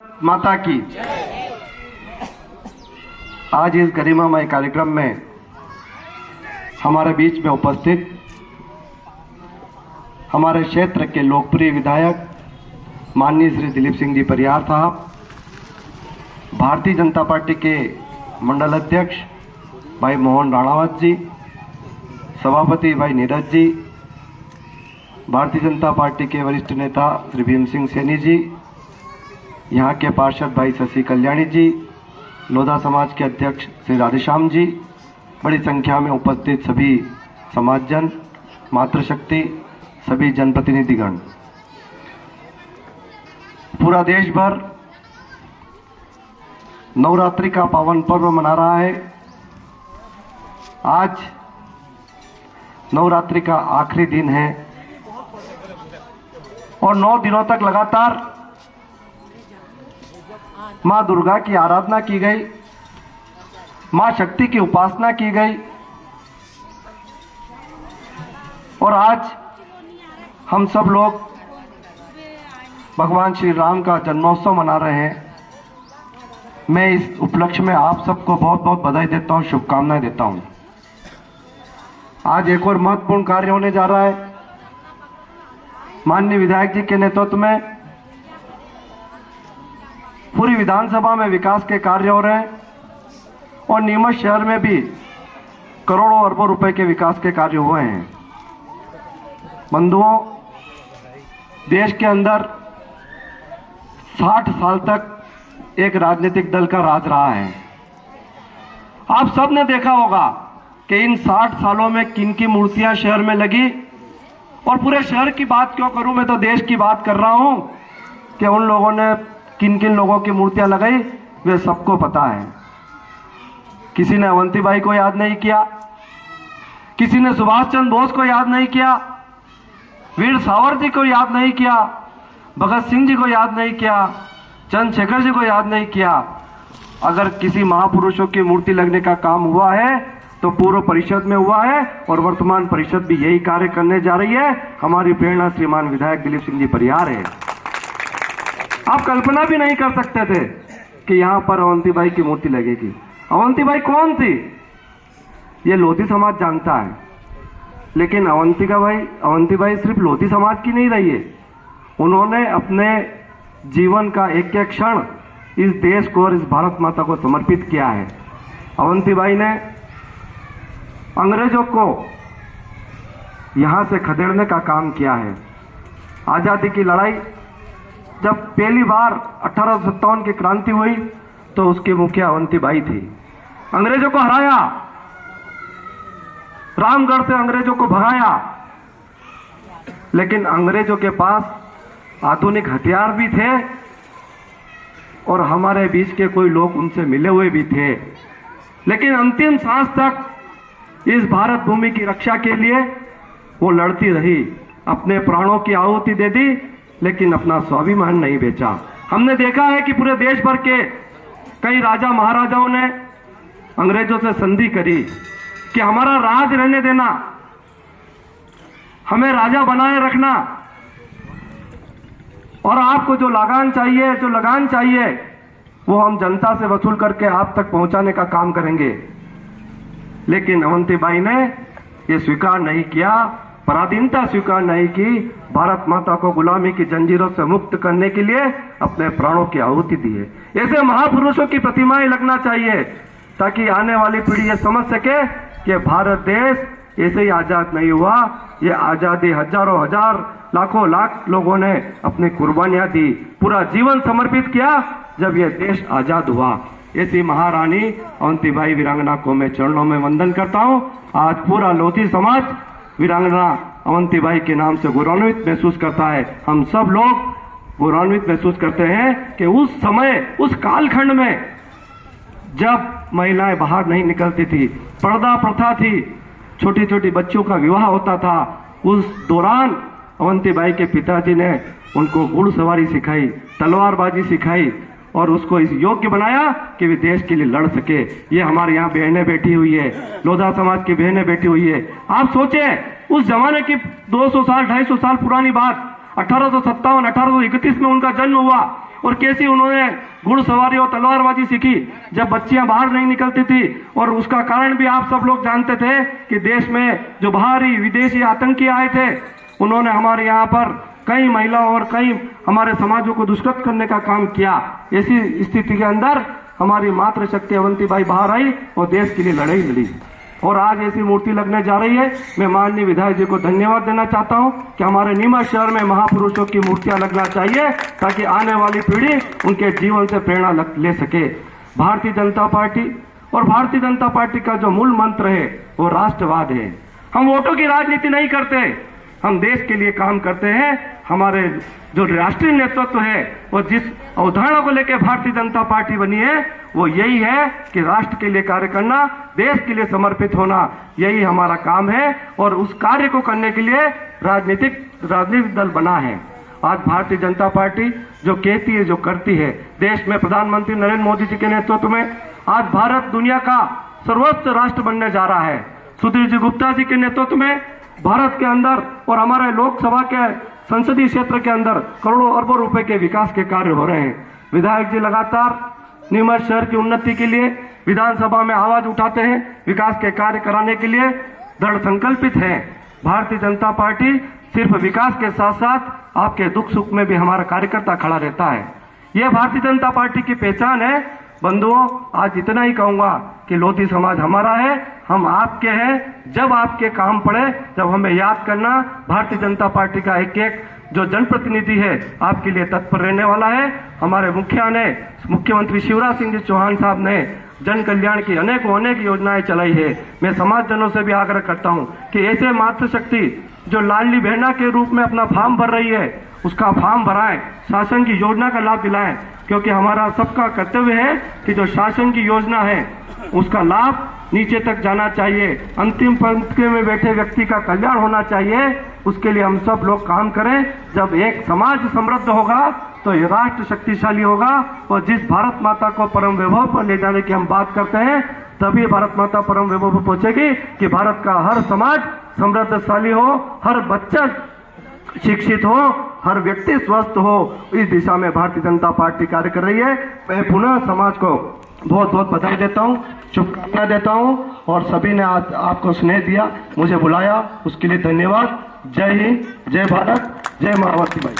माता की। आज इस गरिमामय कार्यक्रम में हमारे बीच में उपस्थित हमारे क्षेत्र के लोकप्रिय विधायक माननीय श्री दिलीप सिंह जी परिहार साहब, भारतीय जनता पार्टी के मंडल अध्यक्ष भाई मोहन राणावत जी, सभापति भाई नीरज जी, भारतीय जनता पार्टी के वरिष्ठ नेता श्री भीम सिंह सैनी जी, यहाँ के पार्षद भाई शशि कल्याणी जी, लोधा समाज के अध्यक्ष श्री राधेश्याम जी, बड़ी संख्या में उपस्थित सभी समाजजन, मातृशक्ति, सभी जनप्रतिनिधिगण, पूरा देश भर नवरात्रि का पावन पर्व मना रहा है। आज नवरात्रि का आखिरी दिन है और 9 दिनों तक लगातार मां दुर्गा की आराधना की गई, मां शक्ति की उपासना की गई और आज हम सब लोग भगवान श्री राम का जन्मोत्सव मना रहे हैं। मैं इस उपलक्ष्य में आप सबको बहुत बहुत बधाई देता हूं, शुभकामनाएं देता हूं। आज एक और महत्वपूर्ण कार्य होने जा रहा है। माननीय विधायक जी के नेतृत्व में पूरी विधानसभा में विकास के कार्य हो रहे हैं और नीमच शहर में भी करोड़ों अरबों रुपए के विकास के कार्य हुए हैं। बंधुओं, देश के अंदर 60 साल तक एक राजनीतिक दल का राज रहा है। आप सब ने देखा होगा कि इन 60 सालों में किन की मूर्तियां शहर में लगी, और पूरे शहर की बात क्यों करूं, मैं तो देश की बात कर रहा हूं कि उन लोगों ने किन किन लोगों की मूर्तियां लगाई वे सबको पता है। किसी ने अवंतीबाई को याद नहीं किया, किसी ने सुभाष चंद्र बोस को याद नहीं किया, वीर सावरकर जी को याद नहीं किया, भगत सिंह जी को याद नहीं किया, चंद्रशेखर जी को याद नहीं किया। अगर किसी महापुरुषों की मूर्ति लगने का काम हुआ है तो पूर्व परिषद में हुआ है और वर्तमान परिषद भी यही कार्य करने जा रही है। हमारी प्रेरणा श्रीमान विधायक दिलीप सिंह जी परिहार है। आप कल्पना भी नहीं कर सकते थे कि यहां पर अवंतीबाई की मूर्ति लगेगी। अवंतीबाई कौन थी ये लोधी समाज जानता है, लेकिन अवंतीबाई सिर्फ लोधी समाज की नहीं रही है। उन्होंने अपने जीवन का एक एक क्षण इस देश को और इस भारत माता को समर्पित किया है। अवंतीबाई ने अंग्रेजों को यहां से खदेड़ने का काम किया है। आजादी की लड़ाई जब पहली बार 1857 की क्रांति हुई तो उसके मुखिया अवंतीबाई थी। अंग्रेजों को हराया, रामगढ़ से अंग्रेजों को भगाया, लेकिन अंग्रेजों के पास आधुनिक हथियार भी थे और हमारे बीच के कोई लोग उनसे मिले हुए भी थे, लेकिन अंतिम सांस तक इस भारत भूमि की रक्षा के लिए वो लड़ती रही, अपने प्राणों की आहुति दे दी, लेकिन अपना स्वाभिमान नहीं बेचा। हमने देखा है कि पूरे देश भर के कई राजा महाराजाओं ने अंग्रेजों से संधि करी कि हमारा राज रहने देना, हमें राजा बनाए रखना, और आपको जो लगान चाहिए वो हम जनता से वसूल करके आप तक पहुंचाने का काम करेंगे। लेकिन अवंतीबाई ने ये स्वीकार नहीं किया, पराधीनता स्वीकार नहीं की, भारत माता को गुलामी की जंजीरों से मुक्त करने के लिए अपने प्राणों की आहुति दी है। ऐसे महापुरुषों की प्रतिमाएं लगना चाहिए ताकि आने वाली पीढ़ी ये समझ सके कि भारत देश ऐसे ही आजाद नहीं हुआ। ये आजादी हजारों हजार लाखों लाख लोगों ने अपनी कुर्बानियां दी, पूरा जीवन समर्पित किया जब यह देश आजाद हुआ। ऐसी महारानी अवंतीबाई वीरांगना को मैं चरणों में वंदन करता हूं। आज पूरा लोधी समाज वीरांगना अवंतीबाई के नाम से गौरवान्वित महसूस करता है। हम सब लोग गौरवान्वित महसूस करते हैं कि उस समय, उस कालखंड में जब महिलाएं बाहर नहीं निकलती थी, पर्दा प्रथा थी, छोटी छोटी बच्चों का विवाह होता था, उस दौरान अवंतीबाई के पिताजी ने उनको घुड़सवारी सिखाई, तलवारबाजी सिखाई और उसको इस योग्य बनाया कि वे देश के लिए लड़ सके। ये हमारे यहाँ बहनें बैठी हुई है, लोधा समाज की बहनें बैठी हुई है। आप सोचें उस जमाने की 200 साल 250 साल पुरानी बात, 1857 1831 में उनका जन्म हुआ और कैसी उन्होंने घुड़सवारी और तलवारबाजी सीखी जब बच्चियां बाहर नहीं निकलती थी। और उसका कारण भी आप सब लोग जानते थे कि देश में जो बाहरी विदेशी आतंकी आए थे, उन्होंने हमारे यहाँ पर कई महिलाओं और कई हमारे समाजों को दुष्कृत करने का काम किया। ऐसी स्थिति के अंदर हमारी मातृशक्ति अवंतीबाई बाहर आई और देश के लिए लड़ाई लड़ी और आज ऐसी मूर्ति लगने जा रही है। मैं माननीय विधायक जी को धन्यवाद देना चाहता हूं कि हमारे नीमच शहर में महापुरुषों की मूर्तियां लगना चाहिए ताकि आने वाली पीढ़ी उनके जीवन से प्रेरणा ले सके। भारतीय जनता पार्टी और भारतीय जनता पार्टी का जो मूल मंत्र है वो राष्ट्रवाद है। हम वोटों की राजनीति नहीं करते, हम देश के लिए काम करते हैं। हमारे जो राष्ट्रीय नेतृत्व है वो जिस अवधारणा को लेकर भारतीय जनता पार्टी बनी है वो यही है कि राष्ट्र के लिए कार्य करना, देश के लिए समर्पित होना, यही हमारा काम है और उस कार्य को करने के लिए राजनीतिक दल बना है। आज भारतीय जनता पार्टी जो कहती है, जो करती है, देश में प्रधानमंत्री नरेंद्र मोदी जी के नेतृत्व में आज भारत दुनिया का सर्वोच्च राष्ट्र बनने जा रहा है। सुधीर जी गुप्ता जी के नेतृत्व में भारत के अंदर और हमारे लोकसभा के संसदीय क्षेत्र के अंदर करोड़ों अरबों रुपए के विकास के कार्य हो रहे हैं। विधायक जी लगातार नीमच शहर की उन्नति के लिए विधानसभा में आवाज उठाते हैं, विकास के कार्य कराने के लिए दृढ़ संकल्पित है। भारतीय जनता पार्टी सिर्फ विकास के साथ साथ आपके दुख सुख में भी हमारा कार्यकर्ता खड़ा रहता है। यह भारतीय जनता पार्टी की पहचान है। बंधुओं, आज इतना ही कहूंगा कि लोधी समाज हमारा है, हम आपके हैं। जब आपके काम पड़े, जब हमें याद करना, भारतीय जनता पार्टी का एक एक जो जनप्रतिनिधि है आपके लिए तत्पर रहने वाला है। हमारे मुख्यमंत्री शिवराज सिंह जी चौहान साहब ने जन कल्याण की अनेक योजनाएं चलाई है। मैं समाजजनों से भी आग्रह करता हूं कि ऐसे मातृशक्ति जो लाडली बहना के रूप में अपना फॉर्म भर रही है, उसका फॉर्म भराएं, शासन की योजना का लाभ दिलाएं, क्योंकि हमारा सबका कर्तव्य है कि जो शासन की योजना है उसका लाभ नीचे तक जाना चाहिए, अंतिम पंक्ति में बैठे व्यक्ति का कल्याण होना चाहिए। उसके लिए हम सब लोग काम करें। जब एक समाज समृद्ध होगा तो ये राष्ट्र शक्तिशाली होगा और जिस भारत माता को परम वैभव पर ले जाने की हम बात करते हैं, तभी भारत माता परम वैभव पर पहुंचेगी कि भारत का हर समाज समृद्धशाली हो, हर बच्चा शिक्षित हो, हर व्यक्ति स्वस्थ हो। इस दिशा में भारतीय जनता पार्टी कार्य कर रही है। मैं पुनः समाज को बहुत बहुत बधाई देता हूं, शुभकामनाएं देता हूं और सभी ने आज आपको स्नेह दिया, मुझे बुलाया, उसके लिए धन्यवाद। जय हिंद, जय भारत, जय माँ अवंतीबाई।